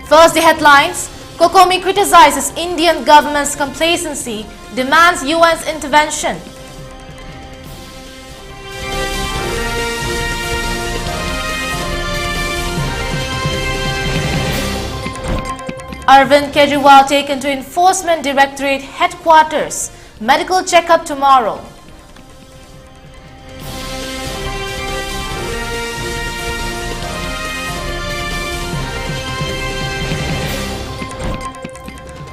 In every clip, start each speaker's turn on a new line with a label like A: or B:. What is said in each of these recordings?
A: First, the headlines. Kokomi criticizes Indian government's complacency, demands UN's intervention. Arvind Kejriwal taken to Enforcement Directorate headquarters. Medical checkup tomorrow.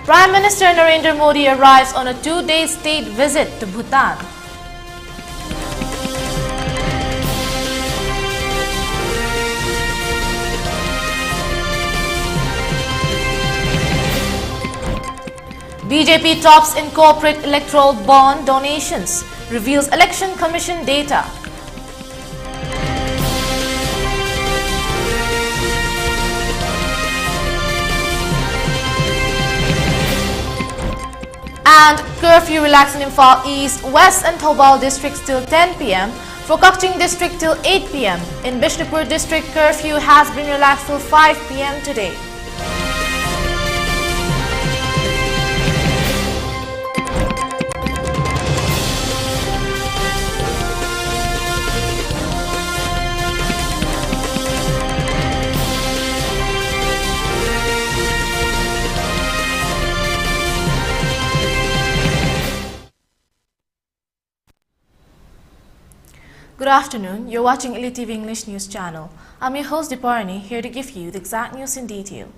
A: Prime Minister Narendra Modi arrives on a 2-day state visit to Bhutan. BJP tops in corporate electoral bond donations, reveals Election Commission data. And curfew relaxing in Far East, West and Thobal districts till 10 p.m. For Kakching district till 8 p.m. In Bishnupur district, curfew has been relaxed till 5 p.m. today. Good afternoon, you're watching ELITETV English News Channel. I'm your host Dipwarani, here to give you the exact news in detail.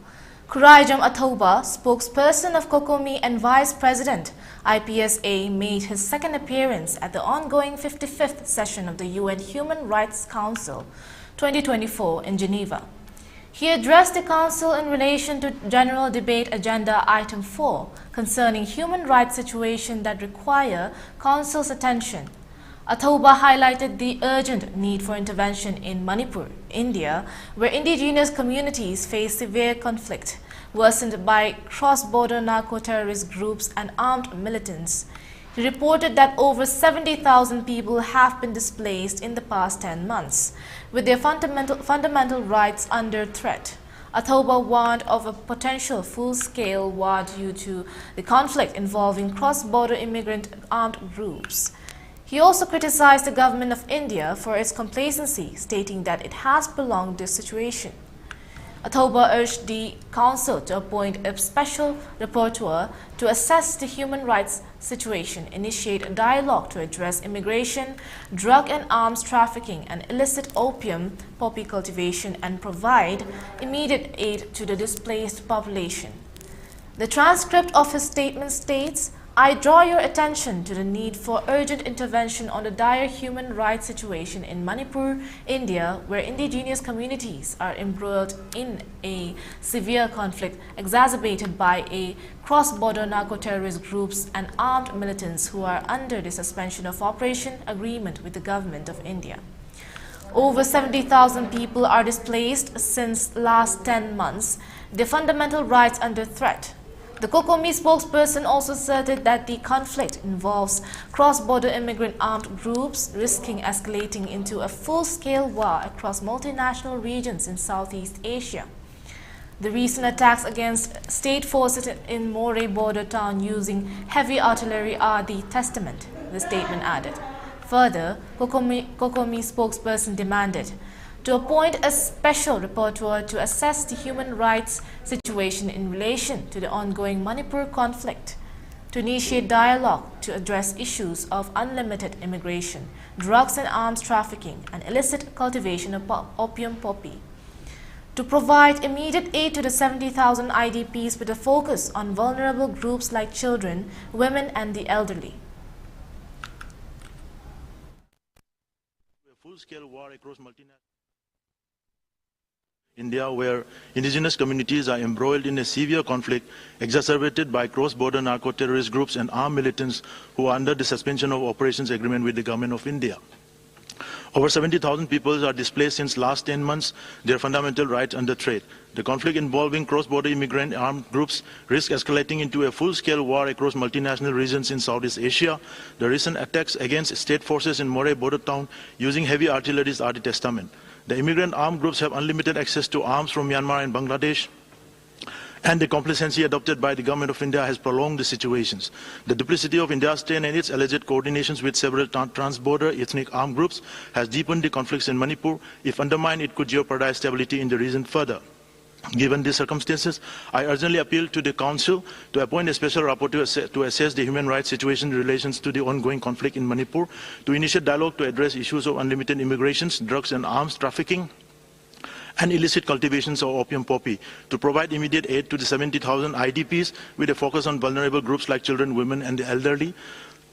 A: Kuraijam Athoba, spokesperson of Kokomi and Vice President, IPSA, made his second appearance at the ongoing 55th session of the UN Human Rights Council 2024 in Geneva. He addressed the Council in relation to General Debate Agenda Item 4 concerning human rights situation that require Council's attention. Athoba highlighted the urgent need for intervention in Manipur, India, where indigenous communities face severe conflict, worsened by cross-border narco-terrorist groups and armed militants. He reported that over 70,000 people have been displaced in the past 10 months, with their fundamental rights under threat. Athoba warned of a potential full-scale war due to the conflict involving cross-border immigrant armed groups. He also criticized the government of India for its complacency, stating that it has prolonged this situation. Athoba urged the Council to appoint a special rapporteur to assess the human rights situation, initiate a dialogue to address immigration, drug and arms trafficking, and illicit opium poppy cultivation, and provide immediate aid to the displaced population. The transcript of his statement states, I draw your attention to the need for urgent intervention on the dire human rights situation in Manipur, India, where indigenous communities are embroiled in a severe conflict exacerbated by a cross-border narco-terrorist groups and armed militants who are under the suspension of operation agreement with the government of India. Over 70,000 people are displaced since last 10 months, their fundamental rights under threat. The Kokomi spokesperson also asserted that the conflict involves cross-border immigrant armed groups, risking escalating into a full-scale war across multinational regions in Southeast Asia. The recent attacks against state forces in Moreh border town using heavy artillery are the testament, the statement added. Further, Kokomi spokesperson demanded to appoint a special rapporteur to assess the human rights situation in relation to the ongoing Manipur conflict, to initiate dialogue to address issues of unlimited immigration, drugs and arms trafficking, and illicit cultivation of opium poppy, to provide immediate aid to the 70,000 IDPs with a focus on vulnerable groups like children, women, and the elderly.
B: A full-scale war across multinational India, where indigenous communities are embroiled in a severe conflict exacerbated by cross-border narco-terrorist groups and armed militants who are under the suspension of operations agreement with the government of India. Over 70,000 people are displaced since last 10 months, their fundamental rights under threat. The conflict involving cross-border immigrant armed groups risks escalating into a full-scale war across multinational regions in Southeast Asia. The recent attacks against state forces in Moreh border town using heavy artillery are the testament. The immigrant armed groups have unlimited access to arms from Myanmar and Bangladesh. and the complacency adopted by the government of India has prolonged the situations. The duplicity of India's stand and its alleged coordinations with several trans-border ethnic armed groups has deepened the conflicts in Manipur. If undermined, it could jeopardize stability in the region further. Given these circumstances, I urgently appeal to the Council to appoint a special rapporteur to assess the human rights situation in relation to the ongoing conflict in Manipur, to initiate dialogue to address issues of unlimited immigrations, drugs and arms trafficking, and illicit cultivations of opium poppy, to provide immediate aid to the 70,000 IDPs with a focus on vulnerable groups like children, women and the elderly.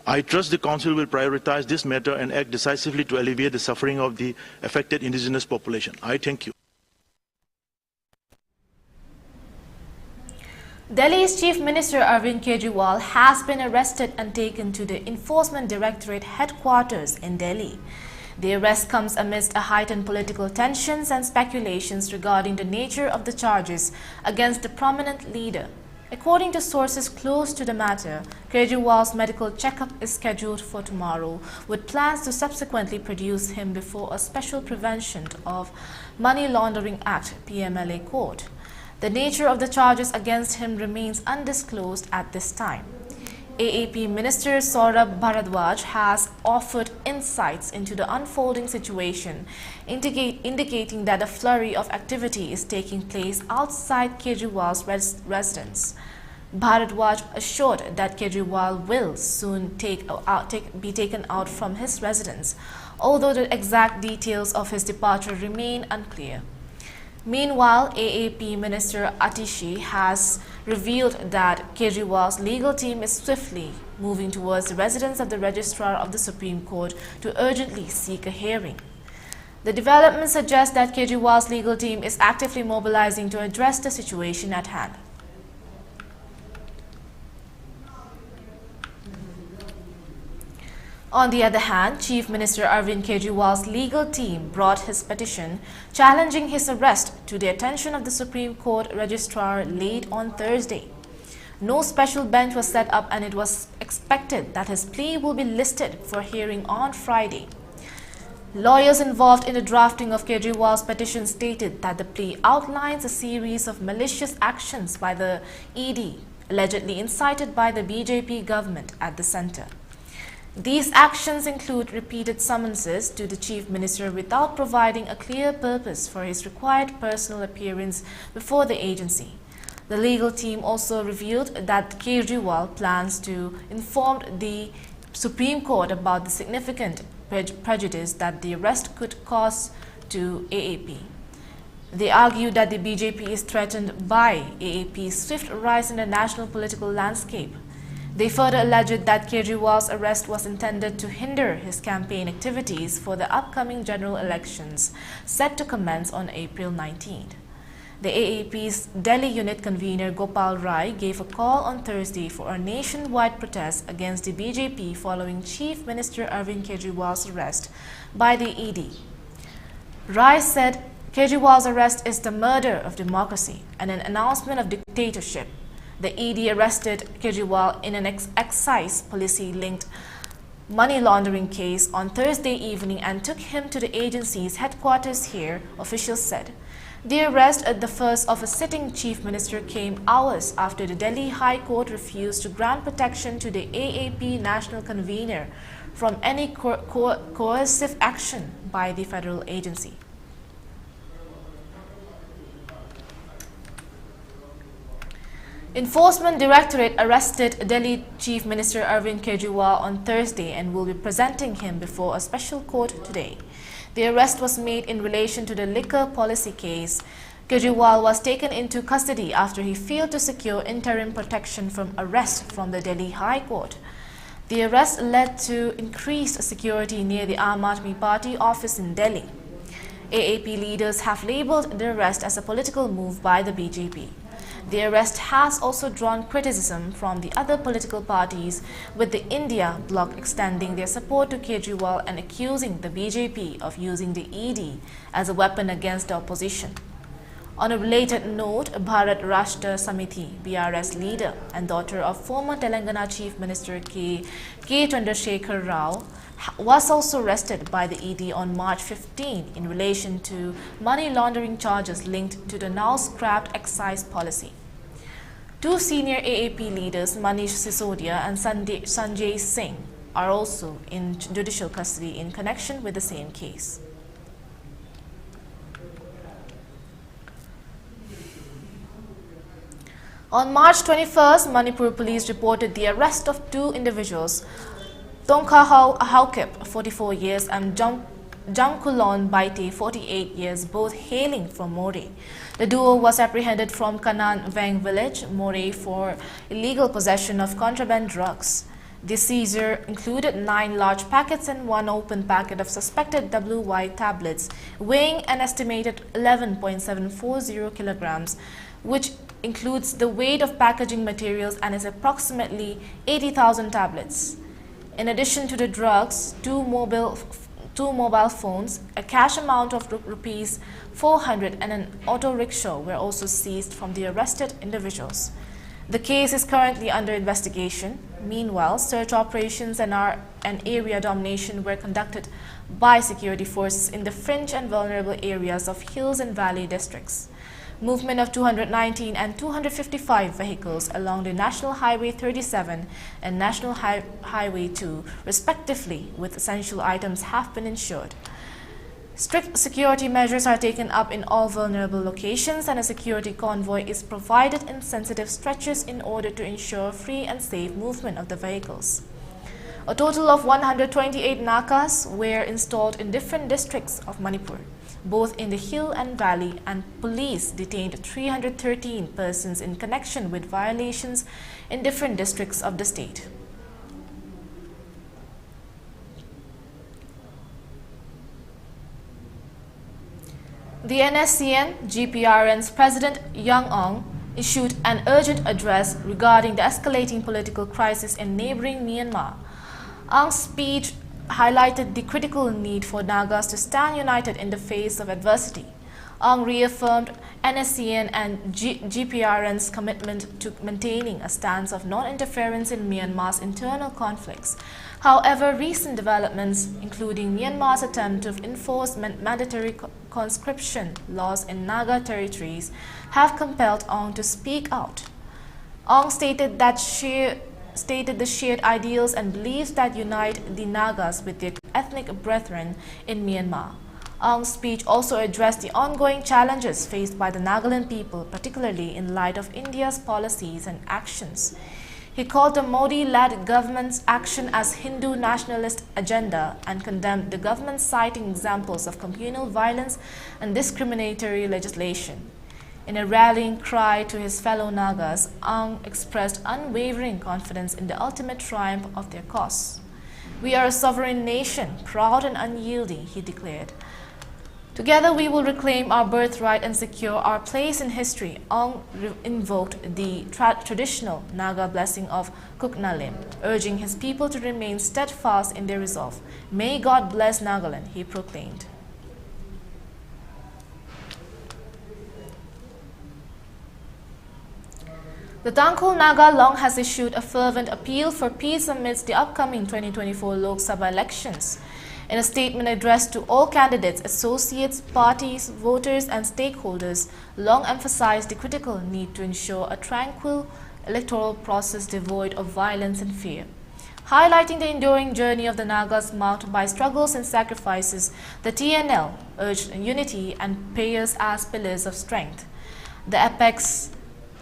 B: I trust the Council will prioritize this matter and act decisively to alleviate the suffering of the affected indigenous population. I thank you.
A: Delhi's Chief Minister Arvind Kejriwal has been arrested and taken to the Enforcement Directorate headquarters in Delhi. The arrest comes amidst a heightened political tensions and speculations regarding the nature of the charges against the prominent leader. According to sources close to the matter, Kejriwal's medical checkup is scheduled for tomorrow, with plans to subsequently produce him before a Special Prevention of Money Laundering Act (PMLA) court. The nature of the charges against him remains undisclosed at this time. AAP Minister Saurabh Bharadwaj has offered insights into the unfolding situation, indicating that a flurry of activity is taking place outside Kejriwal's residence. Bharadwaj assured that Kejriwal will soon be taken out from his residence, although the exact details of his departure remain unclear. Meanwhile, AAP Minister Atishi has revealed that Kejriwal's legal team is swiftly moving towards the residence of the Registrar of the Supreme Court to urgently seek a hearing. The development suggests that Kejriwal's legal team is actively mobilizing to address the situation at hand. On the other hand, Chief Minister Arvind Kejriwal's legal team brought his petition challenging his arrest to the attention of the Supreme Court Registrar late on Thursday. No special bench was set up and it was expected that his plea will be listed for hearing on Friday. Lawyers involved in the drafting of Kejriwal's petition stated that the plea outlines a series of malicious actions by the ED, allegedly incited by the BJP government at the centre. These actions include repeated summonses to the Chief Minister without providing a clear purpose for his required personal appearance before the agency. The legal team also revealed that Kejriwal plans to inform the Supreme Court about the significant prejudice that the arrest could cause to AAP. They argue that the BJP is threatened by AAP's swift rise in the national political landscape. They further alleged that Kejriwal's arrest was intended to hinder his campaign activities for the upcoming general elections set to commence on April 19th. The AAP's Delhi unit convener Gopal Rai gave a call on Thursday for a nationwide protest against the BJP following Chief Minister Arvind Kejriwal's arrest by the ED. Rai said Kejriwal's arrest is the murder of democracy and an announcement of dictatorship. The ED arrested Kejriwal in an excise policy-linked money laundering case on Thursday evening and took him to the agency's headquarters here, officials said. The arrest at the first of a sitting chief minister came hours after the Delhi High Court refused to grant protection to the AAP national convener from any coercive action by the federal agency. Enforcement Directorate arrested Delhi Chief Minister Arvind Kejriwal on Thursday and will be presenting him before a special court today. The arrest was made in relation to the liquor policy case. Kejriwal was taken into custody after he failed to secure interim protection from arrest from the Delhi High Court. The arrest led to increased security near the Aam Aadmi Party office in Delhi. AAP leaders have labelled the arrest as a political move by the BJP. The arrest has also drawn criticism from the other political parties, with the India bloc extending their support to Kejriwal and accusing the BJP of using the ED as a weapon against the opposition. On a related note, Bharat Rashtra Samiti, BRS leader and daughter of former Telangana Chief Minister K. Chandrasekhar Rao, was also arrested by the ED on March 15 in relation to money laundering charges linked to the now scrapped excise policy. Two senior AAP leaders, Manish Sisodia and Sanjay Singh, are also in judicial custody in connection with the same case. On March 21st, Manipur police reported the arrest of two individuals, Tongkhahau Haukip, 44 years, and Jamkulon Baite, 48 years, both hailing from Moreh. The duo was apprehended from Kanan Veng village, Moreh, for illegal possession of contraband drugs. The seizure included 9 large packets and 1 open packet of suspected WY tablets, weighing an estimated 11.740 kilograms, which includes the weight of packaging materials and is approximately 80,000 tablets. In addition to the drugs, two mobile phones, a cash amount of rupees 400 and an auto rickshaw were also seized from the arrested individuals. The case is currently under investigation. Meanwhile, search operations and area domination were conducted by security forces in the fringe and vulnerable areas of hills and valley districts. Movement of 219 and 255 vehicles along the National Highway 37 and National Highway 2, respectively, with essential items have been ensured. Strict security measures are taken up in all vulnerable locations, and a security convoy is provided in sensitive stretches in order to ensure free and safe movement of the vehicles. A total of 128 nakas were installed in different districts of Manipur, both in the hill and valley, and police detained 313 persons in connection with violations in different districts of the state. The NSCN GPRN's President Young Ong issued an urgent address regarding the escalating political crisis in neighboring Myanmar. Ong's speech highlighted the critical need for Nagas to stand united in the face of adversity. Ong reaffirmed NSCN and GPRN's commitment to maintaining a stance of non-interference in Myanmar's internal conflicts. However, recent developments, including Myanmar's attempt to enforce mandatory conscription laws in Naga territories, have compelled Ong to speak out. Ong stated the shared ideals and beliefs that unite the Nagas with their ethnic brethren in Myanmar. Ong's speech also addressed the ongoing challenges faced by the Nagaland people, particularly in light of India's policies and actions. He called the Modi-led government's action as Hindu nationalist agenda and condemned the government, citing examples of communal violence and discriminatory legislation. In a rallying cry to his fellow Nagas, Ong expressed unwavering confidence in the ultimate triumph of their cause. "We are a sovereign nation, proud and unyielding," he declared. "Together we will reclaim our birthright and secure our place in history." Ong invoked the traditional Naga blessing of Kuknalim, urging his people to remain steadfast in their resolve. "May God bless Nagaland," he proclaimed. The Tangkhul Naga Long has issued a fervent appeal for peace amidst the upcoming 2024 Lok Sabha elections. In a statement addressed to all candidates, associates, parties, voters and stakeholders, Long emphasized the critical need to ensure a tranquil electoral process devoid of violence and fear. Highlighting the enduring journey of the Nagas marked by struggles and sacrifices, the TNL urged unity and prayers as pillars of strength. The apex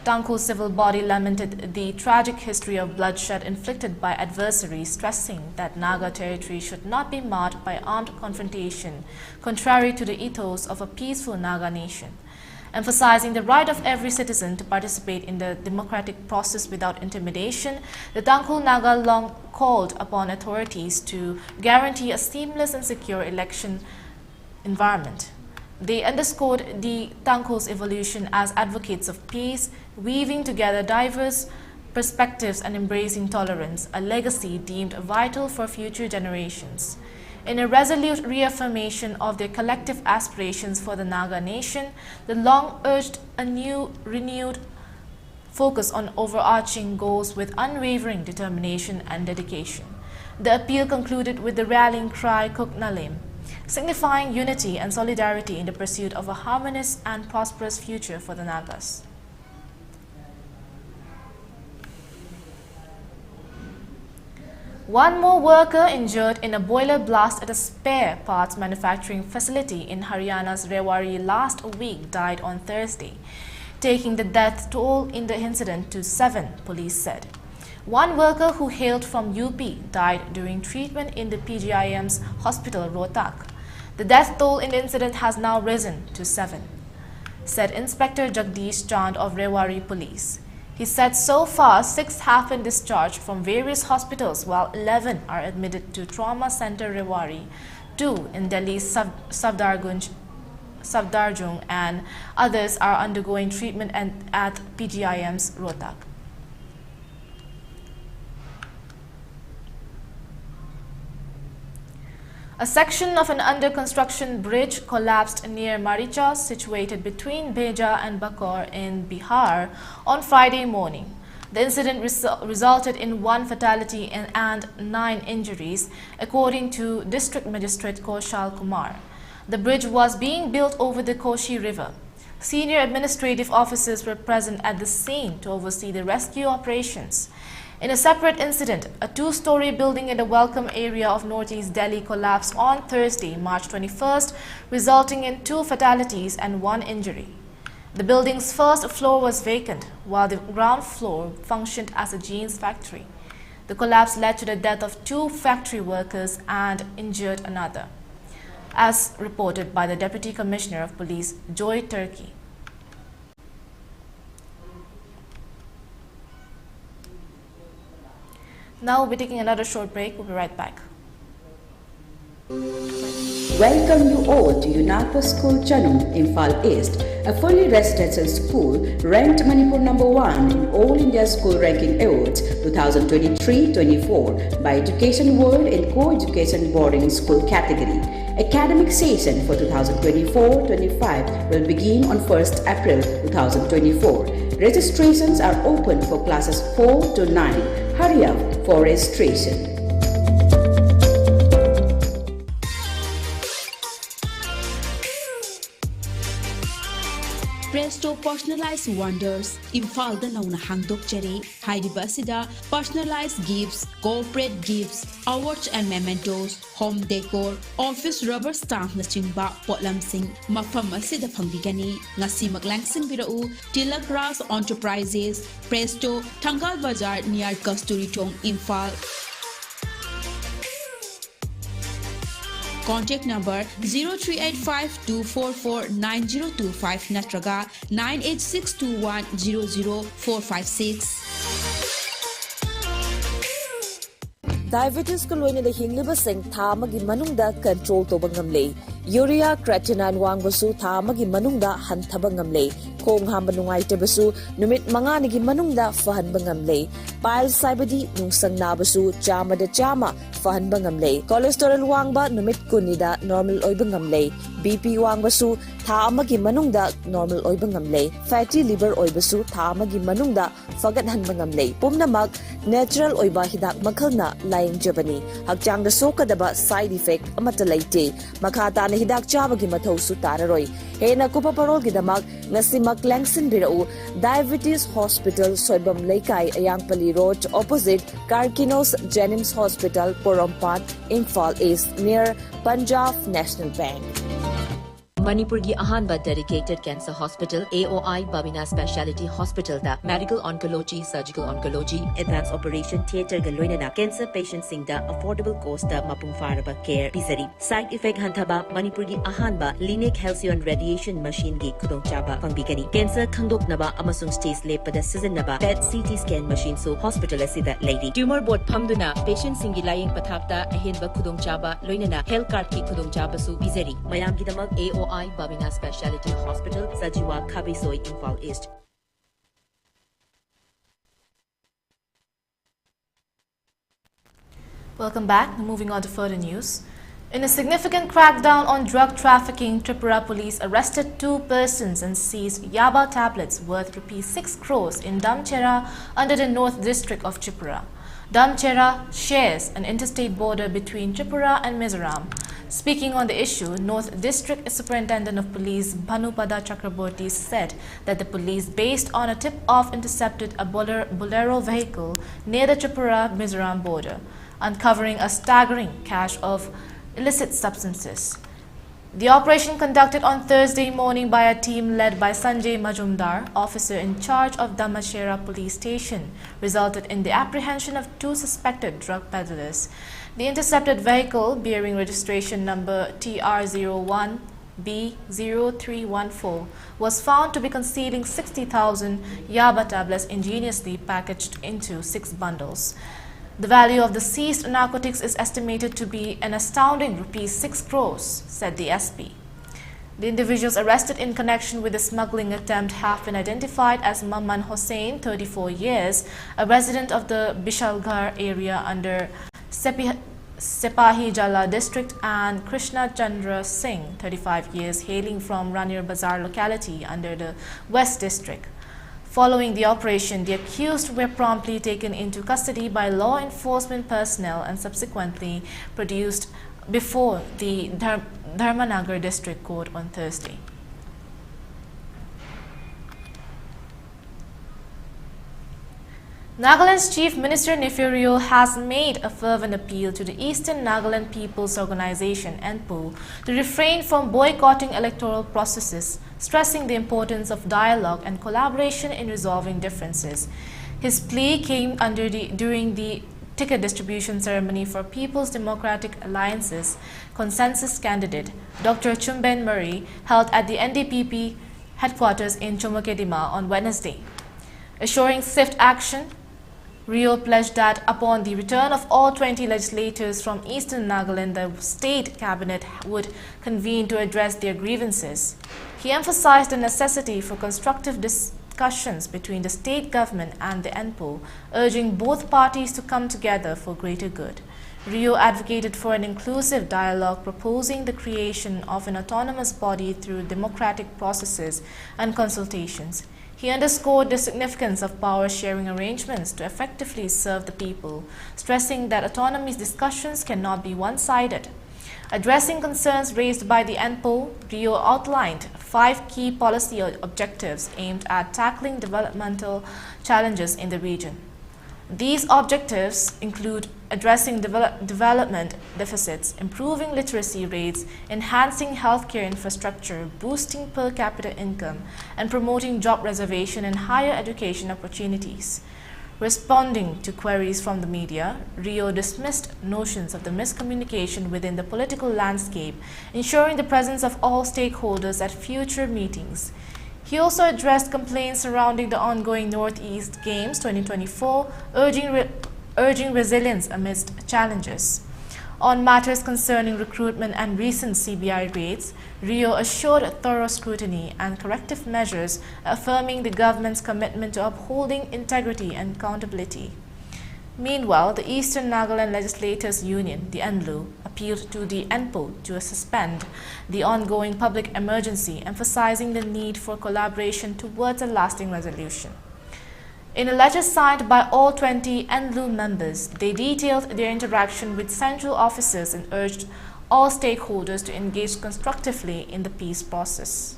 A: Tangkhul civil body lamented the tragic history of bloodshed inflicted by adversaries, stressing that Naga territory should not be marred by armed confrontation, contrary to the ethos of a peaceful Naga nation. Emphasizing the right of every citizen to participate in the democratic process without intimidation, the Tangkhul Naga Long called upon authorities to guarantee a seamless and secure election environment. They underscored the Tangkhul's evolution as advocates of peace, weaving together diverse perspectives and embracing tolerance, a legacy deemed vital for future generations. In a resolute reaffirmation of their collective aspirations for the Naga nation, the Long urged a renewed focus on overarching goals with unwavering determination and dedication. The appeal concluded with the rallying cry Kuknalim, signifying unity and solidarity in the pursuit of a harmonious and prosperous future for the Nagas. One more worker injured in a boiler blast at a spare parts manufacturing facility in Haryana's Rewari last week died on Thursday, taking the death toll in the incident to 7, police said. One worker who hailed from UP died during treatment in the PGIM's hospital Rohtak. The death toll in the incident has now risen to 7, said Inspector Jagdish Chand of Rewari Police. He said so far 6 have been discharged from various hospitals while 11 are admitted to Trauma Center Rewari, 2 in Delhi's Safdarjung and others are undergoing treatment at PGIM's Rohtak. A section of an under-construction bridge collapsed near Maricha, situated between Beja and Bakor in Bihar, on Friday morning. The incident resulted in 1 fatality and 9 injuries, according to District Magistrate Kaushal Kumar. The bridge was being built over the Koshi River. Senior administrative officers were present at the scene to oversee the rescue operations. In a separate incident, a 2-story building in the Welcome area of northeast Delhi collapsed on Thursday, March 21st, resulting in 2 fatalities and 1 injury. The building's first floor was vacant, while the ground floor functioned as a jeans factory. The collapse led to the death of 2 factory workers and injured another, as reported by the Deputy Commissioner of Police, Joy Turkey. Now we'll be taking another short break. We'll be right back.
C: Welcome you all to UNAPO School Channel, Imphal East, a fully residential school ranked Manipur #1 in All India School Ranking Awards 2023-24 by Education World in Co-Education Boarding School category. Academic session for 2024-25 will begin on 1st April 2024. Registrations are open for classes 4 to 9. Hurry up for registration.
D: Presto Personalized Wonders, Imphal da nauna hangdokjari, hairiba asida personalized gifts, corporate gifts, awards and mementos, home decor, office rubber stamp na chingba potlamsing mafam asida phangbigani. Ngasi maglangsin birau Tilak Ras Enterprises, Presto, Thangal Bazar near Kasturi Thong, Imphal. Contact number 0385-244-9025 natraga 98621-00456.
E: Diabetes ko loina da hingliba sing tha amagi manungda control to bangamle. Urea creatinine wangbasu tha amagi manungda hanthaba ngamle. Khong hamba nungaitabasu numit manganigi manungda fahanba ngamle. Piles saibadi nungsang nabasu chama da chama fahanba ngamle. Cholesterol wangba numit kunida normal oiba ngamle. BP wangbasu tha amagi manungda normal oiba ngamle. Fatty liver oibasu tha amagi manungda fagat hanba ngamle. Pumnamak natural oiba hidak makhalna laying jabani. Hakjang da sokadaba side effect amata laite. Makata na hidak chabagi mathau su tararoi. Hena kupa parol gidamak ngasimak langsin birau Diabetes Hospital Soibam Laikai Ayangpali Road opposite Karkinos Jenims Hospital Porompat, Imphal East near Punjab National Bank.
F: Manipur gi ahanba dedicated cancer hospital AOI Babina Speciality Hospital da medical oncology, surgical oncology, advanced operation theater ga loinana cancer patients sing da affordable cost da mapung faraba care pisari. Side effect hantaba Manipur gi ahanba Lineage Halcyon radiation machine gi khudong chaba pangbigani. Cancer khangdoknaba amasung stage lepada sizinaba PET CT scan machine so hospital asida lady. Tumor board phamduna patient sing gi laying pathapta ahenba khudong chaba loinana health card ki khudong chaba su pisari. Mayam gi damak AOI Babina Speciality Hospital, Sajiwa Kabisoi, Imphal East.
A: Welcome back. Moving on to further news. In a significant crackdown on drug trafficking, Tripura police arrested 2 persons and seized Yaba tablets worth ₹6 crores in Damchera under the North District of Tripura. Damchera shares an interstate border between Tripura and Mizoram. Speaking on the issue, North District Superintendent of Police Bhanupada Chakraborty said that the police, based on a tip-off, intercepted a Bolero vehicle near the Tripura-Mizoram border. uncovering a staggering cache of illicit substances. The operation, conducted on Thursday morning by a team led by Sanjay Majumdar, officer in charge of Damashera police station, resulted in the apprehension of 2 suspected drug peddlers. The intercepted vehicle, bearing registration number TR01B0314, was found to be concealing 60,000 yaba tablets ingeniously packaged into 6 bundles. The value of the seized narcotics is estimated to be an astounding ₹6 crores, said the SP. The individuals arrested in connection with the smuggling attempt have been identified as Mamman Hossain, 34 years, a resident of the Bishalgarh area under Sepahi Jala district, and Krishna Chandra Singh, 35 years, hailing from Ranir Bazar locality under the West district. Following the operation, the accused were promptly taken into custody by law enforcement personnel and subsequently produced before the Dharmanagar District Court on Thursday. Nagaland's Chief Minister Nefirio has made a fervent appeal to the Eastern Nagaland People's Organization (ENPO) to refrain from boycotting electoral processes, stressing the importance of dialogue and collaboration in resolving differences. His plea came during the ticket distribution ceremony for People's Democratic Alliance's consensus candidate, Dr. Chumben Murray, held at the NDPP headquarters in Chumakedima on Wednesday. Assuring swift action, Rio pledged that upon the return of all 20 legislators from Eastern Nagaland, the state cabinet would convene to address their grievances. He emphasized the necessity for constructive discussions between the state government and the ENPO, urging both parties to come together for greater good. Rio advocated for an inclusive dialogue, proposing the creation of an autonomous body through democratic processes and consultations. He underscored the significance of power-sharing arrangements to effectively serve the people, stressing that autonomy discussions cannot be one-sided. Addressing concerns raised by the ENPO, Rio outlined 5 key policy objectives aimed at tackling developmental challenges in the region. These objectives include addressing development deficits, improving literacy rates, enhancing healthcare infrastructure, boosting per capita income, and promoting job reservation and higher education opportunities. Responding to queries from the media, Rio dismissed notions of the miscommunication within the political landscape, ensuring the presence of all stakeholders at future meetings. He also addressed complaints surrounding the ongoing Northeast Games 2024, urging resilience amidst challenges. On matters concerning recruitment and recent CBI raids, Rio assured thorough scrutiny and corrective measures, affirming the government's commitment to upholding integrity and accountability. Meanwhile, the Eastern Nagaland Legislators Union, the ENLU, appealed to the ENPO to suspend the ongoing public emergency, emphasizing the need for collaboration towards a lasting resolution. In a letter signed by all 20 ENLU members, they detailed their interaction with central officers and urged all stakeholders to engage constructively in the peace process.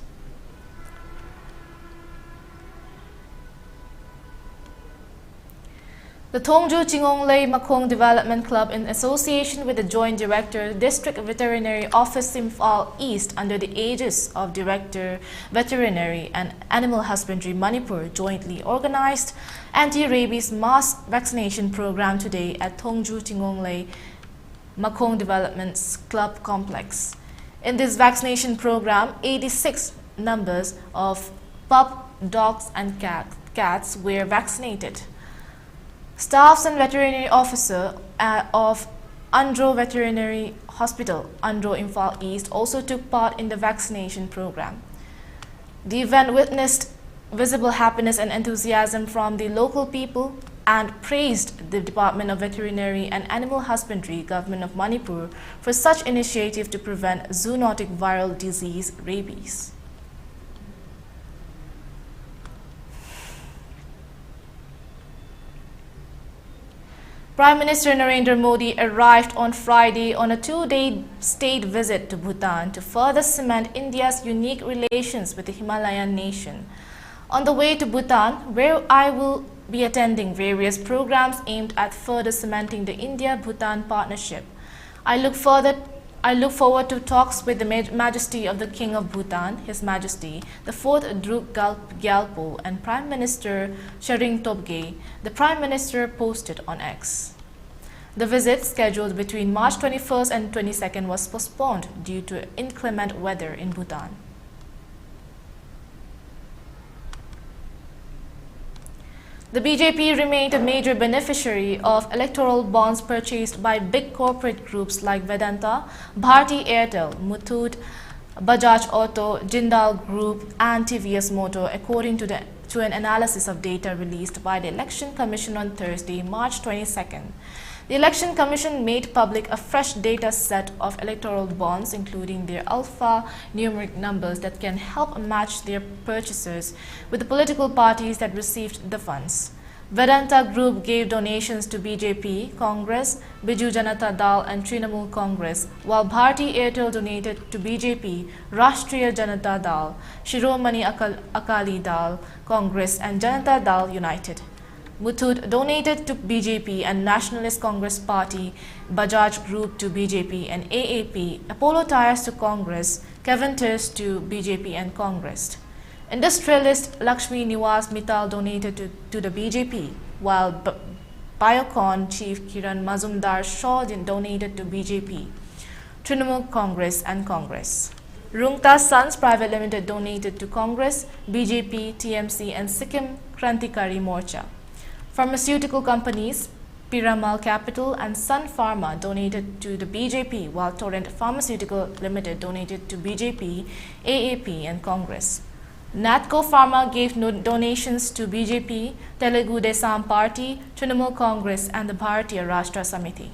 A: The Thongju Chingonglei Makong Development Club, in association with the Joint Director, District Veterinary Office Imphal East, under the aegis of Director Veterinary and Animal Husbandry Manipur, jointly organized anti-rabies mass vaccination program today at Thongju Chingonglei Makong Development Club Complex. In this vaccination program, 86 numbers of pup, dogs and cats were vaccinated. Staffs and veterinary officer of Andro Veterinary Hospital, Andro Imphal East, also took part in the vaccination program. The event witnessed visible happiness and enthusiasm from the local people and praised the Department of Veterinary and Animal Husbandry, Government of Manipur, for such initiative to prevent zoonotic viral disease rabies. Prime Minister Narendra Modi arrived on Friday on a 2-day state visit to Bhutan to further cement India's unique relations with the Himalayan nation. On the way to Bhutan, where be attending various programs aimed at further cementing the India-Bhutan partnership. I look forward to talks with the Majesty of the King of Bhutan, His Majesty, the 4th Druk Gyalpo, and Prime Minister Tshering Tobgay, the Prime Minister posted on X. The visit, scheduled between March 21st and 22nd, was postponed due to inclement weather in Bhutan. The BJP remained a major beneficiary of electoral bonds purchased by big corporate groups like Vedanta, Bharti Airtel, Muthoot, Bajaj Auto, Jindal Group, and TVS Motor, according to an analysis of data released by the Election Commission on Thursday, March 22nd. The Election Commission made public a fresh data set of electoral bonds, including their alpha-numeric numbers that can help match their purchases with the political parties that received the funds. Vedanta Group gave donations to BJP, Congress, Biju Janata Dal and Trinamool Congress, while Bharti Airtel donated to BJP, Rashtriya Janata Dal, Shiromani Akali Dal, Congress and Janata Dal United. Muthoot donated to BJP and Nationalist Congress Party, Bajaj Group to BJP and AAP, Apollo Tyres to Congress, Keventers to BJP and Congress. Industrialist Lakshmi Niwas Mittal donated to the BJP, while Biocon Chief Kiran Mazumdar Shaw donated to BJP, Trinamool Congress and Congress. Rungta Sons Private Limited donated to Congress, BJP, TMC and Sikkim Krantikari Morcha. Pharmaceutical companies, Piramal Capital and Sun Pharma donated to the BJP, while Torrent Pharmaceutical Limited donated to BJP, AAP and Congress. Natco Pharma gave donations to BJP, Telugu Desam Party, Trinamool Congress and the Bharatiya Rashtra Samiti.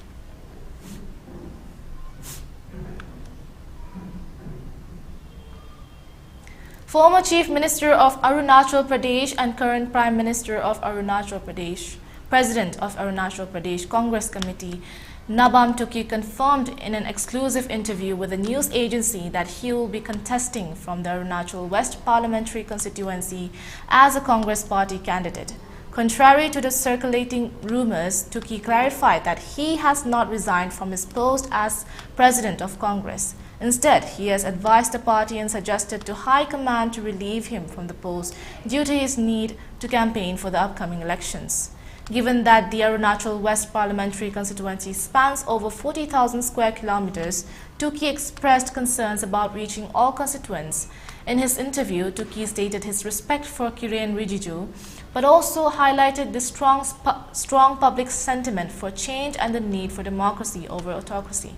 A: Former Chief Minister of Arunachal Pradesh and current Prime Minister of Arunachal Pradesh, President of Arunachal Pradesh Congress Committee, Nabam Tuki confirmed in an exclusive interview with a news agency that he will be contesting from the Arunachal West Parliamentary constituency as a Congress party candidate. Contrary to the circulating rumors, Tuki clarified that he has not resigned from his post as President of Congress. Instead, he has advised the party and suggested to High Command to relieve him from the post due to his need to campaign for the upcoming elections. Given that the Arunachal West Parliamentary constituency spans over 40,000 square kilometers, Tuki expressed concerns about reaching all constituents. In his interview, Tuki stated his respect for Kiren Rijiju, but also highlighted the strong public sentiment for change and the need for democracy over autocracy.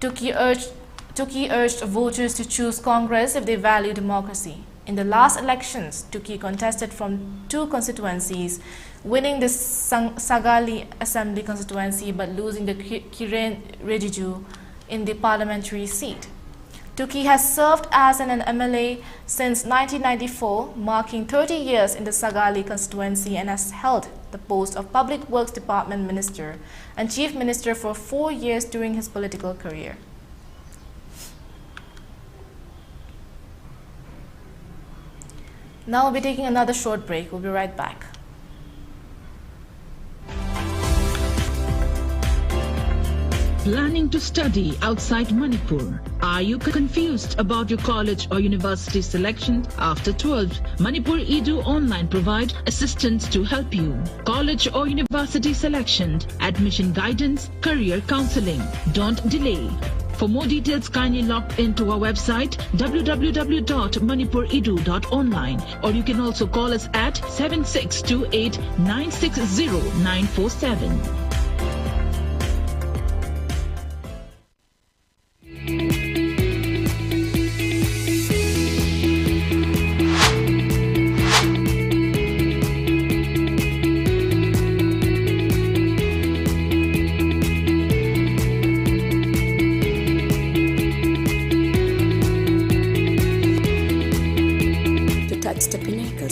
A: Tuki urged voters to choose Congress if they value democracy. In the last elections, Tuki contested from 2 constituencies, winning the Sagali Assembly constituency but losing the Kiren Rijiju in the parliamentary seat. Tuki has served as an MLA since 1994, marking 30 years in the Sagali constituency, and has held the post of Public Works Department Minister and Chief Minister for 4 years during his political career. Now we'll be taking another short break. We'll be right back.
G: Planning to study outside Manipur? Are you confused about your college or university selection after 12? Manipur Edu Online provides assistance to help you. College or university selection, admission guidance, career counseling. Don't delay. For more details, kindly log into our website www.manipuredu.online, or you can also call us at 7628 960 947.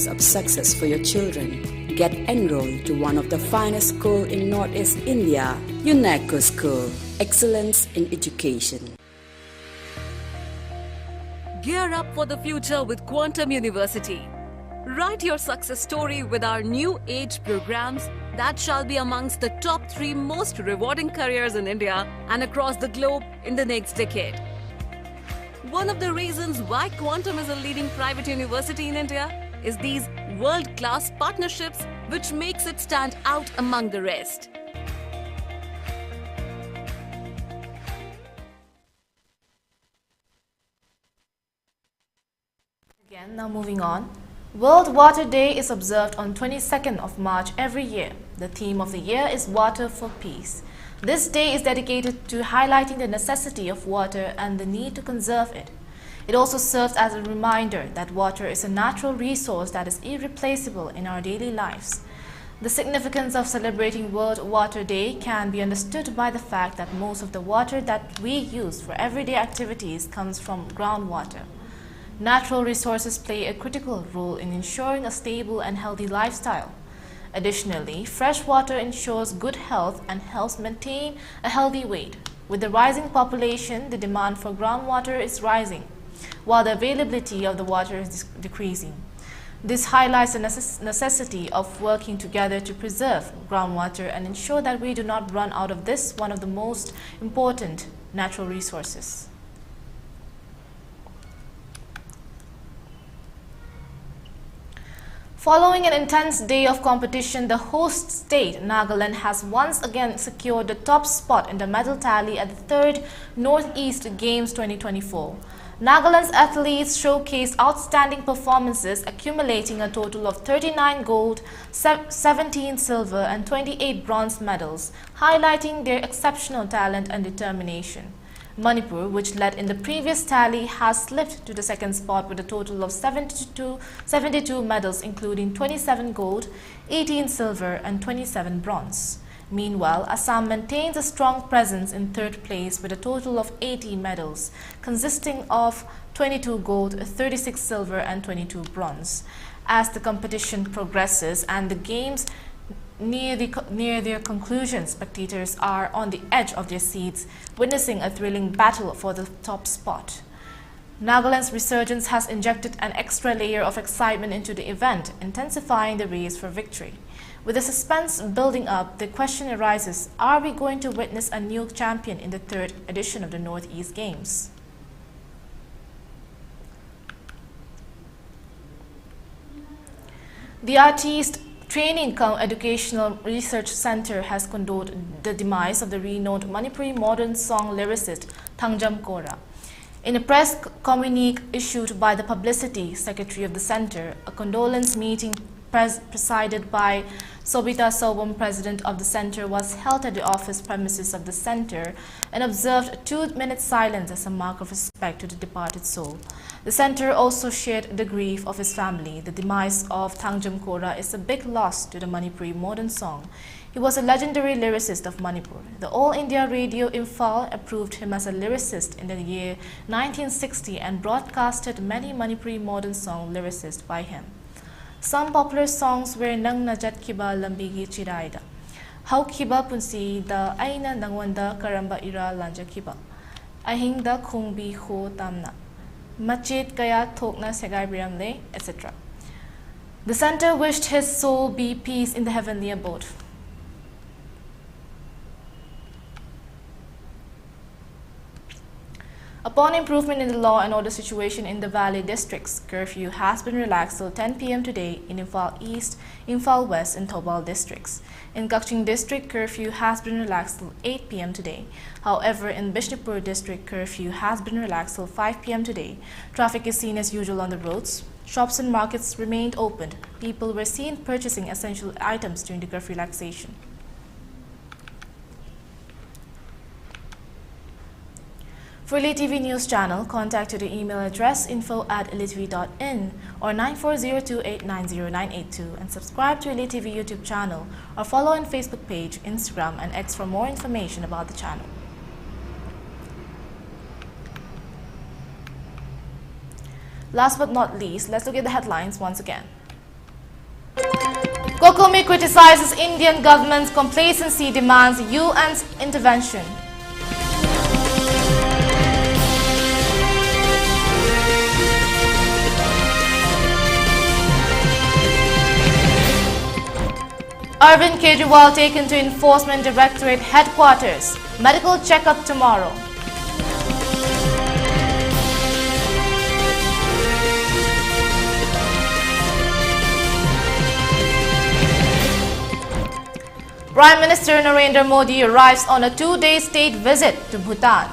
C: Of success for your children. Get enrolled to one of the finest schools in Northeast India, UNESCO School. Excellence in education.
H: Gear up for the future with Quantum University. Write your success story with our new age programs that shall be amongst the top 3 most rewarding careers in India and across the globe in the next decade. One of the reasons why Quantum is a leading private university in India is these world-class partnerships, which makes it stand out among the rest.
A: Again, now moving on. World Water Day is observed on 22nd of March every year. The theme of the year is Water for Peace. This day is dedicated to highlighting the necessity of water and the need to conserve it. It also serves as a reminder that water is a natural resource that is irreplaceable in our daily lives. The significance of celebrating World Water Day can be understood by the fact that most of the water that we use for everyday activities comes from groundwater. Natural resources play a critical role in ensuring a stable and healthy lifestyle. Additionally, fresh water ensures good health and helps maintain a healthy weight. With the rising population, the demand for groundwater is rising, while the availability of the water is decreasing. This highlights the necessity of working together to preserve groundwater and ensure that we do not run out of this, one of the most important natural resources. Following an intense day of competition, the host state, Nagaland, has once again secured the top spot in the medal tally at the 3rd Northeast Games 2024. Nagaland's athletes showcased outstanding performances, accumulating a total of 39 gold, 17 silver and 28 bronze medals, highlighting their exceptional talent and determination. Manipur, which led in the previous tally, has slipped to the 2nd spot with a total of 72 medals, including 27 gold, 18 silver and 27 bronze. Meanwhile, Assam maintains a strong presence in 3rd place with a total of 80 medals, consisting of 22 gold, 36 silver and 22 bronze. As the competition progresses and the games near their conclusion, spectators are on the edge of their seats, witnessing a thrilling battle for the top spot. Nagaland's resurgence has injected an extra layer of excitement into the event, intensifying the race for victory. With the suspense building up, the question arises, are we going to witness a new champion in the 3rd edition of the Northeast Games? The Artist Training Cum Educational Research Center has condoled the demise of the renowned Manipuri modern song lyricist Thangjam Kora. In a press communique issued by the Publicity Secretary of the center, a condolence meeting presided by Sobita Sobam, president of the center, was held at the office premises of the center and observed a 2-minute silence as a mark of respect to the departed soul. The center also shared the grief of his family. The demise of Thangjam Kora is a big loss to the Manipuri modern song. He was a legendary lyricist of Manipur. The All India Radio Imphal approved him as a lyricist in the year 1960 and broadcasted many Manipuri modern song lyricists by him. Some popular songs were Nang Najat Kiba Lambigi Chiraida, How Kiba Punsi da Aina Nangwanda Karamba Ira Lanja Kiba, Ahing da Khungbi Ho Tamna, Machit Kaya Thokna Segai Biramle, etc. The center wished his soul be peace in the heavenly abode. Upon improvement in the law and order situation in the Valley districts, curfew has been relaxed till 10 p.m. today in Imphal East, Imphal West and Thoubal districts. In Kakching district, curfew has been relaxed till 8 p.m. today. However, in Bishnupur district, curfew has been relaxed till 5 p.m. today. Traffic is seen as usual on the roads. Shops and markets remained opened. People were seen purchasing essential items during the curfew relaxation. For ELITETV News Channel, contact to the email address info@elitetv.in or 9402890982 and subscribe to ELITETV YouTube channel or follow on Facebook page, Instagram and X for more information about the channel. Last but not least, let's look at the headlines once again. Kokomi criticizes Indian government's complacency, demands UN's intervention. Arvind Kejriwal taken to Enforcement Directorate headquarters. Medical checkup tomorrow. Prime Minister Narendra Modi arrives on a 2-day state visit to Bhutan.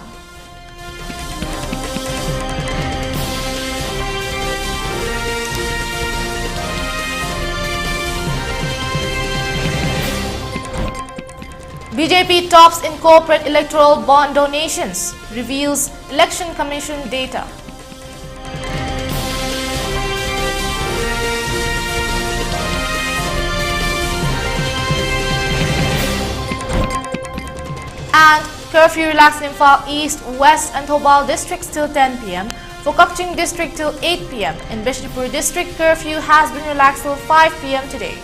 A: BJP tops in corporate electoral bond donations, reveals Election Commission data. And curfew relaxed in Imphal East, West and Thoubal districts till 10 p.m. For Kakching district till 8 p.m. In Bishnupur district, curfew has been relaxed till 5 p.m. today.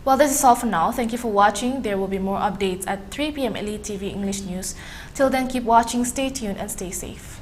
A: Well, this is all for now. Thank you for watching. There will be more updates at 3 p.m. ELITETV English News. Till then, keep watching, stay tuned and stay safe.